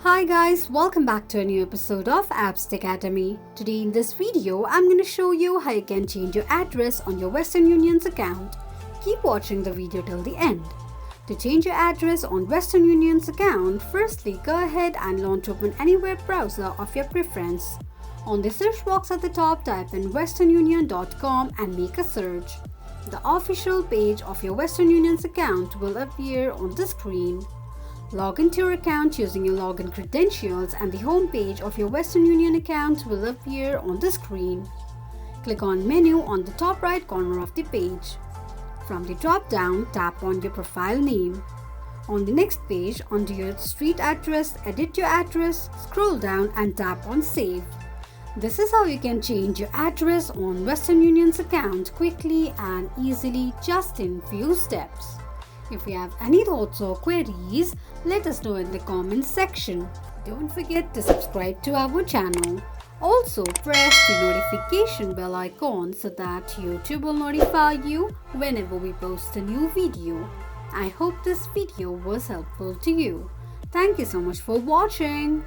Hi guys, welcome back to a new episode of Apps Academy. Today in this video, I'm going to show you how you can change your address on your Western Union's account. Keep watching the video till the end. To change your address on Western Union's account, firstly go ahead and launch open any web browser of your preference. On the search box at the top, type in westernunion.com and make a search. The official page of your Western Union's account will appear on the screen. Log into your account using your login credentials and the home page of your Western Union account will appear on the screen. Click on Menu on the top right corner of the page. From the drop down, tap on your profile name. On the next page, under your street address, edit your address, scroll down and tap on Save. This is how you can change your address on Western Union's account quickly and easily just in few steps. If you have any thoughts or queries, let us know in the comments section. Don't forget to subscribe to our channel. Also, press the notification bell icon so that YouTube will notify you whenever we post a new video. I hope this video was helpful to you. Thank you so much for watching.